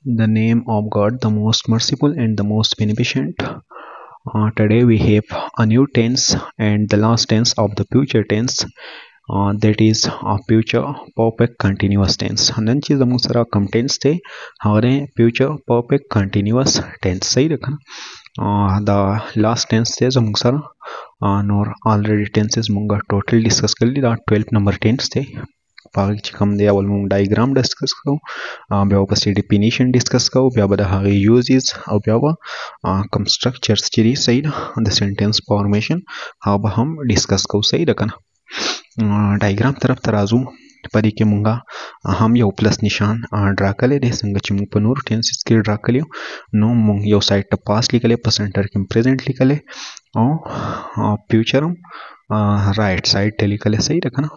the name of God, the most merciful and the most beneficent. Today we have a new tense and the last tense of the future tense. That is a future perfect continuous tense. नंची जमुंग सरा कम tense थे हमारे future perfect continuous tense सही रखना. The last tense थे जमुंग सरा नोर already tenses मुंगा total discuss कर ली. 12 number tense थे. पाग चिकम दे अवल मुंग डायग्राम डिस्कस करो ब्याव पसी डेफिनेशन डिस्कस करो ब्याव बदा हागे यूजेस और ब्याव कम स्ट्रक्चर्स चिरी सही ना द सेंटेंस फॉर्मेशन हाब हम डिस्कस करो सही रखना डायग्राम तरफ तराजू परी के मुंगा हम यो प्लस निशान ड्रा कले दे संग चिमु पनूर टेंसेस के ड्रा कलियो नो मुंग यो साइड ट पास्ट लिखले परसेंटर के प्रेजेंट लिखले और फ्यूचर राइट साइड टे लिखले सही रखना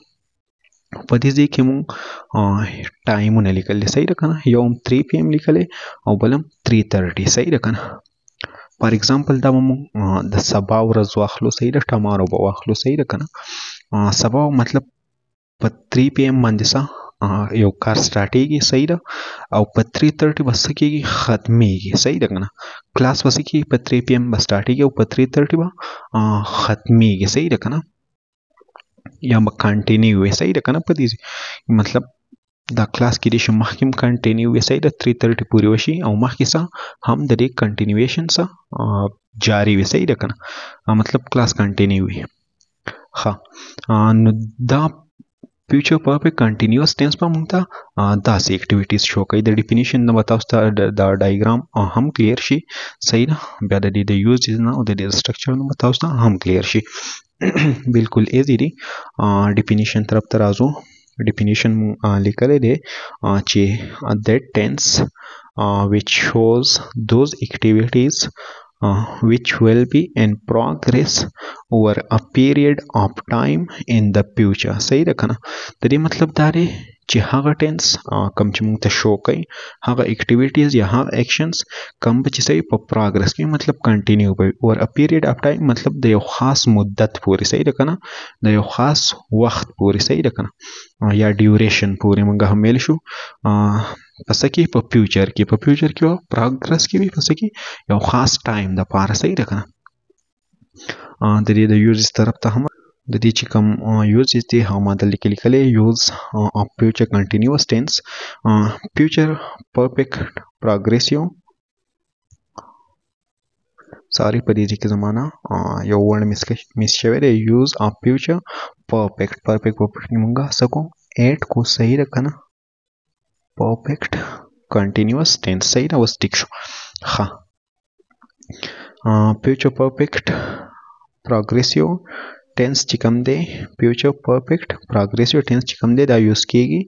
पदिजी के मुंग टाइम उन्हें लिखले सही रखना योम 3 PM लिखले और बलम 3:30 सही रखना फॉर एग्जांपल दा मुंग द सबाव रजवाखलो सही रख टमारो बवाखलो सही रखना सबाव मतलब 3 PM मंदिसा यो कार स्टार्टेगी सही रहा और 3:30 बस सकेगी खत्मेगी सही रखना क्लास बस की 3 PM बस स्टार्टेगी और 3:30 बा खत्मेगी सही रखना या कंटिन्यू हुए सही रखना पति मतलब द क्लास की दिश महकिम कंटिन्यू हुए सही 3:30 पूरी वशी और महकी सा हम दरे कंटिन्यूएशन सा जारी हुए सही रखना मतलब क्लास कंटिन्यू हुई हाँ द फ्यूचर परफेक्ट कंटिन्यूअस टेंस पर मुंगता 10 एक्टिविटीज शो कई द डेफिनेशन न बताओ द डायग्राम हम क्लियर शी सही ना बेदा द यूज इज ना द स्ट्रक्चर न बताओ हम क्लियर शी बिल्कुल इजी री डेफिनेशन तरफ तराजू definition लिखले दे चे that tense which shows those activities which will be in progress over a period of time in the future सही रखना तरी मतलब दारे चे हागा टेंस कम चमुंग त शो कई हागा एक्टिविटीज या हागा एक्शंस कम बची सही प्रोग्रेस की मतलब कंटिन्यू पे और अ पीरियड ऑफ टाइम मतलब द खास मुद्दत पूरी सही रखना द खास वक्त पूरी सही रखना या ड्यूरेशन पूरी मंगा हम मेल शू पसकी पर फ्यूचर की प्रोग्रेस की भी पसकी या खास टाइम द पार सही रखना द यूज इस तरफ था हम the chikam use is the hamada likele use of future continuous tense future perfect progressive sorry पदीजी के ज़माना यो वर्ड मिस शवेरे यूज ऑफ फ्यूचर परफेक्ट मंगा सको 8 को सही रखना परफेक्ट कंटिन्यूअस टेंस सही ना वो स्टिक हाँ फ्यूचर परफेक्ट प्रोग्रेसिव टेंस चिकम दे फ्यूचर परफेक्ट प्रोग्रेसिव टेंस चिकम दे दा यूज किएगी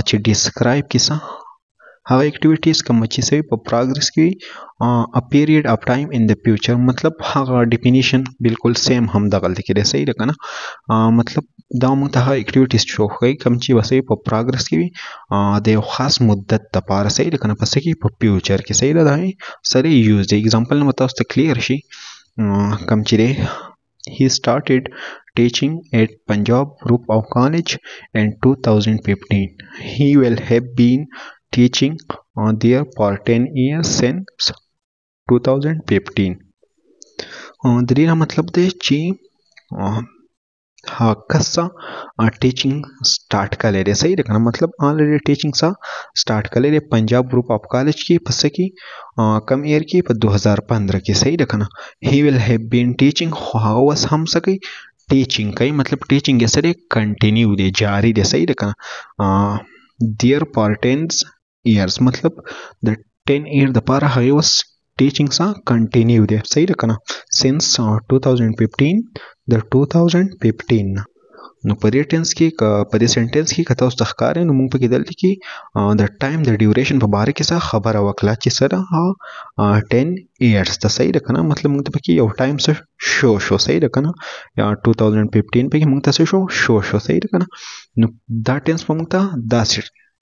ची डिस्क्राइब किसा हाउ एक्टिविटीज कम अच्छी से प्रोग्रेस की a period of time in the future मतलब हाँ डेफिनेशन बिल्कुल सेम हम दगल दिखे सही रखना मतलब दाम तहा एक्टिविटीज शो गई कम ची वैसे प्रोग्रेस की दे खास मुद्दत तपार सही रखना पसे की फ्यूचर की सही रहा है सरे यूज एग्जांपल ने बताओ क्लियर शी कम चिरे He started teaching at Punjab Group of College in 2015. He will have been teaching there for 10 years since 2015. दरीना मतलब दे ची हाँ कसा टीचिंग स्टार्ट कर ले रहे सही रखना मतलब ऑलरेडी टीचिंग सा स्टार्ट कर ले रहे पंजाब ग्रुप ऑफ कॉलेज की पस की कम ईयर की 2015 की सही रखना ही will have been teaching house हम सके टीचिंग कई मतलब टीचिंग ऐसे रे कंटिन्यू दे जारी दे सही रखना देयर फॉर 10 ईयर्स मतलब द 10 ईयर द पार हाउस टीचिंग सा कंटिन्यू दे सही रखना सिंस 2015 द 2015 नो परी टेंस की परी सेंटेंस की कथा उस तखकार है नो मुंग पे किदल की द टाइम द ड्यूरेशन पर बारे के सा खबर अवकला ची सर हाँ 10 ईयर्स द सही रखना मतलब मुंग पे की यो टाइम से शो सही रखना या 2015 पे की मुंग से शो सही रखना नो द टेंस पर मुंग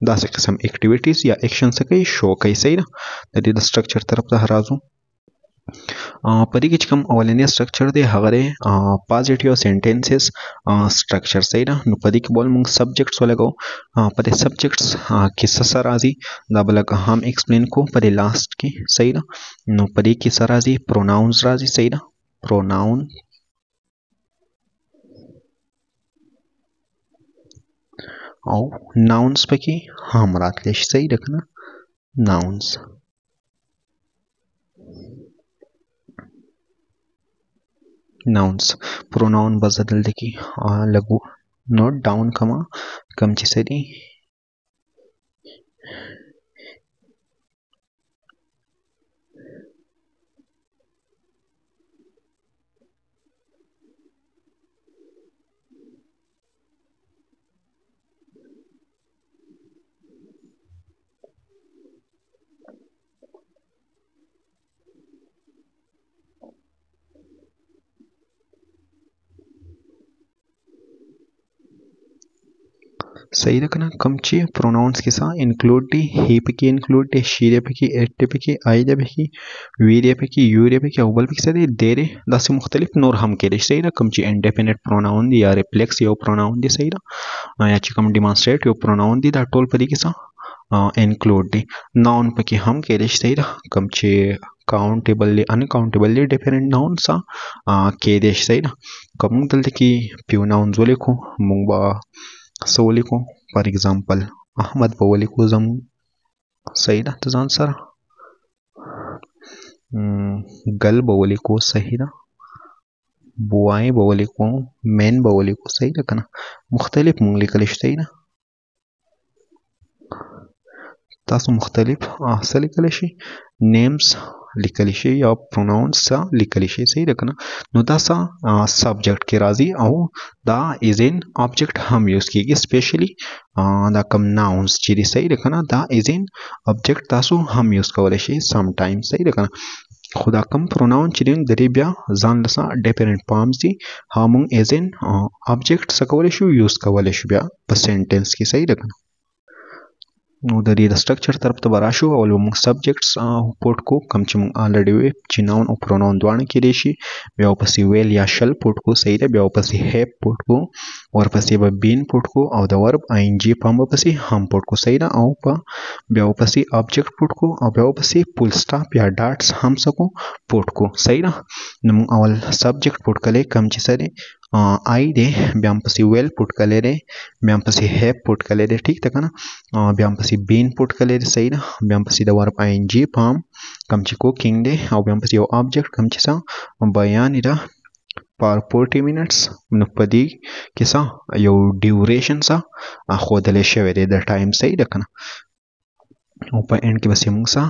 दा किस्म एक्टिविटीज या एक्शन से कई शो कई सही ना द स्ट्रक्चर तरफ हराजू پدې کې چې کوم اولنی سټرکچر دی هغه دی پازیټیو سنټنسز سټرکچر صحیح ده. نو پدې کې بول موږ سبجیکټس ولګو. پدې سبجیکټس کې څه سره راځي دا به لکه هم ایکسپلین کو پدې لاست کې صحیح ده. نو پدې کې څه راځي پروناونز راځي صحیح ده. پروناون او ناونز پکې هم راتلی شي صحیح ده کنه. ناونز nouns pronoun به زه دلته کې لږ نوټ ډاون کما کم چې څه دي صحیح ده کنه. کم چې پروناونز کې څه انکلوډ دي هی پکې انکلوډ دي شي دی پکې اټ دی پکې آی دی پکې وی دی پکې یو دی پکې او بل پکې څه دی دی دی داسې مختلف نور هم کېدای شي صحیح ده. کم چې انډیفینټ پروناون دي یا ریفلیکس یو پروناون دي صحیح ده یا چې کوم ډیمانسټریټ یو پروناون دي دا ټول په دې کې څه انکلوډ دي. ناون پکې هم کېدای شي صحیح ده. کم چې کاونټیبل دي انکاونټیبل دي ډیفرنٹ ناون څه کېدای شي صحیح ده. که موږ دلته کې پیو ناونز ولیکو موږ به څه ولیکو فار ایگزامپل احمد به ولیکو زموږ صحیح ده ته ځان سره ګل به ولیکو صحیح ده. بوای به ولیکو مین به ولیکو صحیح ده کنه. مختلف موږ لیکلی شي صحیح ده. تاسو مختلف څه لیکلی شي نیمز لیکلی شي یا پروناونز څه لیکلی شي صحیح ده کنه. نو دا څه سبجیکټ کې راځي او دا ایز ان آبجیکټ هم یوز کیږي سپیشلی دا کم ناونز چې دي صحیح ده کنه دا ایز ان آبجیکټ تاسو هم یوز کولی شي سم ټایم صحیح ده کنه. خو دا کم پروناون چې دي د دې بیا ځان له څه ډیفرنٹ فارمز دي هغه موږ ایز ان آبجیکټ څه کولی شو یوز کولی شو بیا په سینټنس کې صحیح ده کنه. نو د دې د سټرکچر طرف ته به راشو او موږ سبجیکټس پوټ کو کم چې موږ الریډي وی چې ناون او پروناون دواړه کېدای شي بیا ورپسې ویل یا شل پوټ کو صحیح ده. بیا ورپسې هیپ پوټ کو ورپسې به بین پوټ کو او د ورب آی ان جي پام ورپسې هم پوټ کو صحیح ده. او بیا ورپسې آبجیکټ پوټ کو او بیا ورپسې فول سټاپ یا ډاټس هم څه کو پوټ کو صحیح ده. نو موږ اول سبجیکټ پوټ کلی کم چې څه دی آی دی بیا هم پسې ویل پوټ کلی دی بیا هم پسې هیپ پوټ کلی دی ټیک ده کنه. بیا هم پسې بین پوټ کلی دی صحیح ده. بیا هم پسې د ورب آی ان جي پام کم چې کوکینګ دی او بیا هم پسې یو آبجیکټ کم چې څه بیان ده پر 40 منټس. نو په دې کې څه یو ډیوریشن څه ښودلی شوی دی د ټایم صحیح ده کنه. او په اینډ کې بس موږ څه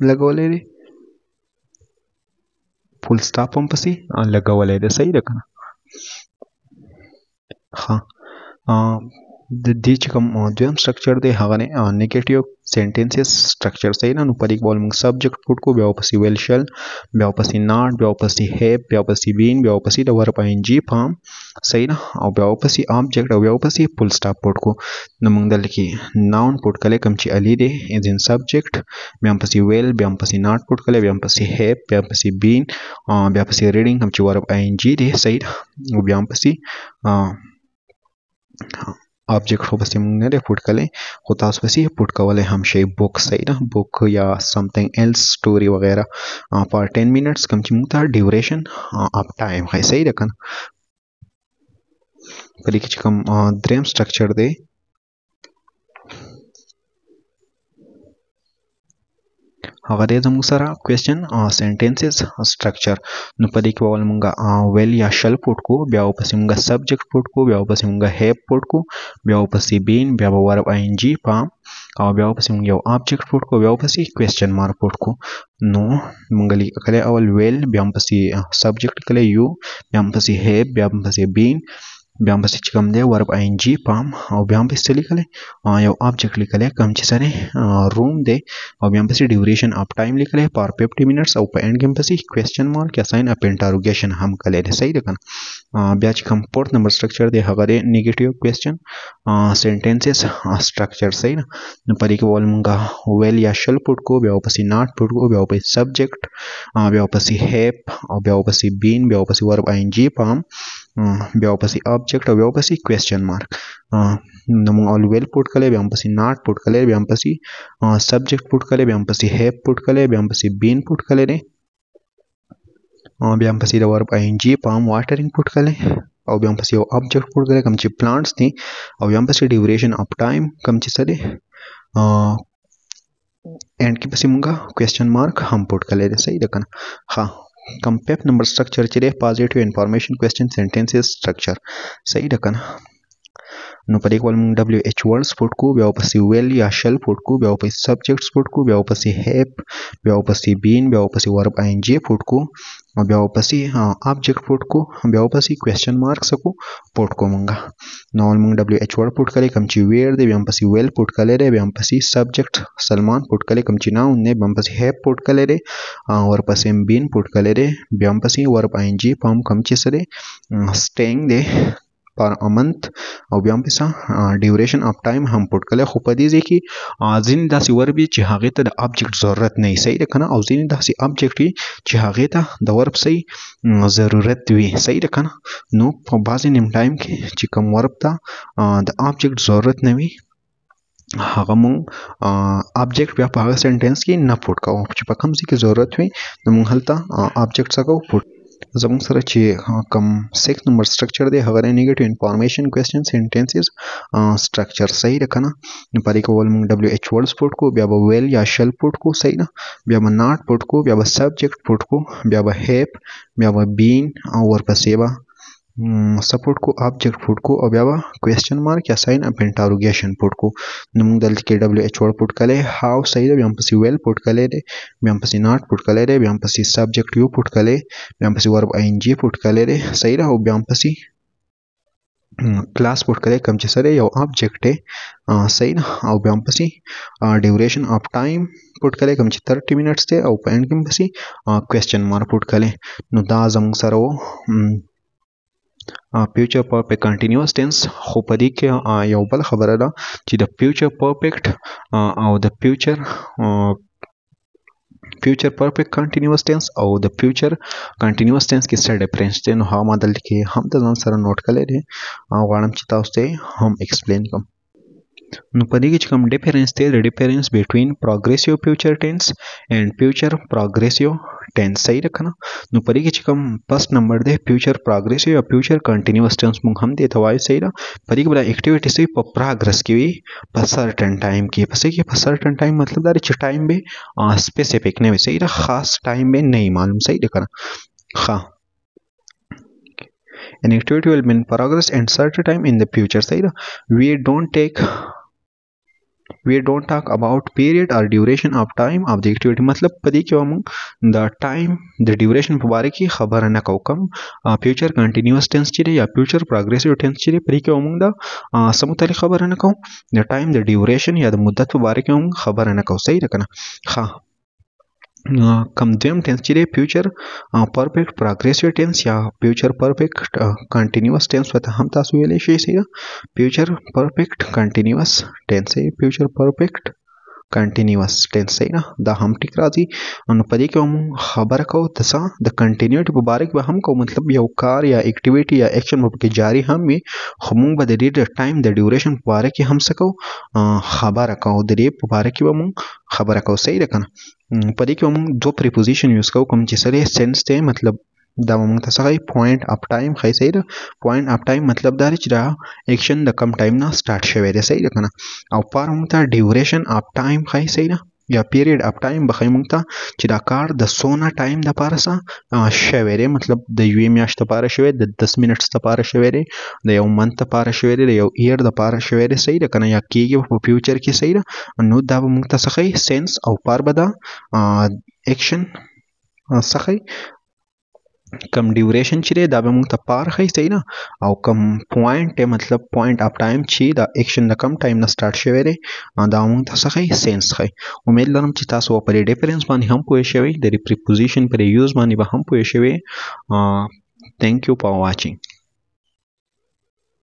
لګولی دی فول سټاپ هم پسې لګولی دی صحیح ده کنه. ښه د دې چې کوم دویم سټرکچر دی هغه نیګیټیو سینټنسز سټرکچر صحیح ده. نو په دې کې به موږ سبجیکټ پوټ کو بیا ورپسې ویل شل بیا ورپسې ناټ بیا ورپسې هیپ بیا ورپسې بین بیا ورپسې د ورب آی ان جي فارم صحیح ده او بیا ورپسې آبجیکټ او بیا ورپسې فول سټاپ پوټ کو. نو موږ دلته کې ناون پوټ کلی کوم چې علي دی ایز ان سبجیکټ بیا هم پسې ویل بیا هم پسې ناټ پوټ کلی بیا هم پسې هیپ بیا هم پسې بین بیا پسې ریډینګ هم چې ورب آی ان جي دی صحیح ده. او بیا هم پسې آبجیکټ خو پسې موږ نه دی پوټ کلی خو تاسو پسې پوټ کولی هم شئ بوک صحیح ده. بوک یا سمثینګ ایلس سټوري وغیره فار 10 منټس کم چې موږ ته ډیوریشن اپ ټایم ښایي صحیح ده کنه. په دې کې چې کوم دریم سټرکچر دی هغه دی زموږ سره کوېسچن سینټنسز سټرکچر. نو په دې کې به اول موږ ویل یا شل پوټ کو بیا ورپسې موږ سبجیکټ پوټ کو بیا ورپسې موږ هیپ پوټ کو بیا ورپسې بین بیا به ورب آی ان جي پام او بیا ورپسې موږ یو آبجیکټ پوټ کو بیا ورپسې کوېسچن مارک پوټ کو. نو موږ لیکلی اول ویل بیا هم پسې سبجیکټ لیکلی یو بیا هم پسې هیپ بیا هم پسې بین بیا هم پسې چې کوم دی ورب ING پام او بیا هم پسې لیکلی یو آبجیکټ لیکلی کوم چې څه دی روم دی او بیا هم پسې ډیوریشن اف ټایم لیکلی پر 50 منټس او په اینډ کې هم پسې کوېسچن مارک یا ساین اپ انټروګیشن هم کلی دی صحیح ده که نه بیا چې کوم فورث نمبر سټرکچر دی هغه دی نیګیټیو کوېسچن سینټنسز سټرکچر صحیح ده نو په دې کې ول مونږ ویل یا شل پوټ کو بیا ورپسې ناټ پوټ کو بیا ورپسې سبجیکټ بیا ورپسې هیپ او بیا ورپسې بین بیا ورپسې ورب ING پام بیا ورپسې آبجیکټ او بیا ورپسې کوېسچن مارک نو موږ اول ویل پوټ کلی بیا هم پسې ناټ پوټ کلی بیا هم پسې سبجیکټ پوټ کلی بیا هم پسې هیپ پوټ کلی بیا هم پسې بین پوټ کلی دی بیا هم پسې د ورب ING پام واټرینګ پوټ کلی او بیا هم پسې یو آبجیکټ پوټ کلی کوم چې پلانټس دي او بیا هم پسې ډیوریشن اف ټایم کوم چې څه دی اینډ کې پسې مونږه کوېسچن مارک هم پوټ کلی دی صحیح ده که نه ښه کم 5 نمبر سټرکچر چې دی پازیټیو انفارمیشن کوېسچن سینټنسز سټرکچر صحیح ده که نه نو په دې کې ول مونږ WH ورډز پوټ کو بیا ورپسې ویل یا شل پوټ کو بیا ورپسې سبجیکټس پوټ کو بیا ورپسې هیپ بیا ورپسې بین بیا ورپسې ورب ING پوټ کو بیا ورپسې آبجیکټ پوټ کو بیا ورپسې کوېسچن مارک سکو پوټ کو مونږه نو ول مونږ WH ورډ پوټ کلی کوم چې ویر دی بیا هم پسې ویل پوټ کلی دی بیا هم پسې سبجیکټ سلمان پوټ کلی کوم چې ناون دی بیا هم پسې هیپ پوټ کلی دی ورپسې بین پوټ کلی دی بیا هم پسې ورب ING پام کوم چې څه دی سټینګ دی پر امنت او بیا هم پسې ډیوریشن اف ټایم هم پوټ کلی خو په دې ځای کې ځینې داسې ورب وي چې هغې ته د آبجیکټ ضرورت نه وي صحیح ده که نه او ځینې داسې آبجیکټ وي چې هغې ته د ورب صحیح ضرورت وي صحیح ده که نه نو په بعضې نیم ټایم کې چې کوم ورب ته د آبجیکټ ضرورت نه وي هغه مونږ آبجیکټ بیا په هغه سینټنس کې نه پوټ کوو چې په کوم ځای کې ضرورت وي نو مونږ هلته آبجیکټ څه کوو پوټ زموږ سره چې کوم 6 نمبر سټرکچر دی هغه دی نیګیټیو انفارمیشن کوېسچن سینټنسز سټرکچر صحیح ده که نه نو په دې کې ول مونږ WH ورډز پوټ کو بیا به ویل یا شل پوټ کو صحیح ده بیا به ناټ پوټ کو بیا به سبجیکټ پوټ کو بیا به هیپ بیا به بین او ورپسې به سپورټ کو آبجیکټ پوټ کو او بیا به کوېسچن مارک یا ساین اپ انټروګیشن پوټ کو نو موږ دلته کې WH ورډ پوټ کلی هاو صحیح ده بیا هم پسې ویل پوټ کلی دی بیا هم پسې ناټ پوټ کلی دی بیا هم پسې سبجیکټ یو پوټ کلی بیا هم پسې ورب ING پوټ کلی دی صحیح ده او بیا هم پسې کلاس پوټ کلی کوم چې څه دی یو آبجیکټ دی صحیح ده او بیا هم پسې ډیوریشن اف ټایم پوټ کلی کوم چې 30 منټس دی او په اینډ کې هم پسې کوېسچن مارک پوټ کلی نو دا زموږ سره و فیوچر پرفیکټ کنټینیوس ټینس خو په دې کې یو بل خبره ده چې د فیوچر پرفیکټ او د فیوچر پرفیکټ کنټینیوس ټینس او د فیوچر کنټینیوس ټینس کې څه ډیفرنس دی نو هغه ما دلته کې هم د ځان سره نوٹ کړی دی غواړم چې تاسو ته هم ایکسپلین کړم نو په دې کې چې کوم ډیفرنس دی د ډیفرنس بټوین پروګریسیو فیوچر ټینس اینڈ فیوچر پروګریسیو ټینس صحیح ده که نه نو په دې کې چې کوم فرست نمبر دی فیوچر پروګریسیو یا فیوچر کنټینیوس ټینس موږ هم دې ته وایو صحیح ده په دې کې به دا اکټیویټي صحیح په پروګرس کې وي په سرټن ټایم کې پسې کې په سرټن ټایم مطلب دا چې ټایم به سپیسیفیک نه وي صحیح ده خاص ټایم به نه معلوم صحیح ده که نه ښه an activity will be in progress and certain time in the future صحیح ده we don't talk about period or duration of time of the activity مطلب په دې کې موږ د ټایم د ډیوریشن په باره کې خبره نه کوو کوم فیوچر کنټینیوس ټینس چې دی یا فیوچر پروګریسیو ټینس چې دی په دې کې موږ د څه متعلق خبره نه کوو د ټایم د ډیوریشن یا د مدت په باره کې موږ خبره نه کوو صحیح ده که نه ښه کم دویم ټینس چې دی فیوچر پرفیکټ پروګریسیو ټینس یا فیوچر پرفیکټ کنټینیوس ټینس ورته هم تاسو ویلی شئ صحیح ده فیوچر پرفیکټ کنټینیوس ټینس فیوچر پرفیکټ کنټینیوس ټینس صحیح ده دا هم ټیک راځي نو په دې کې هم خبره کوو د څه د کنټینیوټي په باره کې به هم کوو مطلب یو کار یا اکټیویټي یا ایکشن به پکې جاري هم وي خو موږ به د دې د ټایم د ډیوریشن په باره کې هم څه کوو خبره کوو د دې په باره کې به موږ خبره کوو صحیح ده که نه په دې کې موږ دوه پریپوزیشن یوز کوو کوم چې سره سنس دی مطلب دا موږ ته څه ښایي پوینټ اف ټایم ښایي صحیح ده پوینټ اف ټایم مطلب دا دی چې دا ایکشن د کم ټایم نه سټارټ شوی دی صحیح ده که نه او پر موږ ته ډیوریشن اف ټایم ښایي صحیح ده یا پیریډ اف ټایم به ښایي موږ ته چې دا کار د څونه ټایم دپاره څه شوی دی مطلب د یوې میاشت دپاره شوی د 10 منټس دپاره شوی دی د یو منت دپاره شوی دی د یو ایئر دپاره شوی دی صحیح ده که نه یا کېږي په فیوچر کې صحیح ده نو دا به موږ ته څه ښایي سینس او پر به دا ایکشن څه ښایي کم ډیوریشن چې دی دا به موږ ته پار ښیي صحیح نه او کم پوینټ دی مطلب پوینټ اف ټایم چې دا اکشن د کم ټایم نه سٹارټ شوی دی دا موږ ته څه ښیي سینس ښیي امید لرم چې تاسو په دې ډیفرنس باندې هم پوه شوئ د پریپوزیشن پر یوز باندې به هم پوه شوئ thank you for watching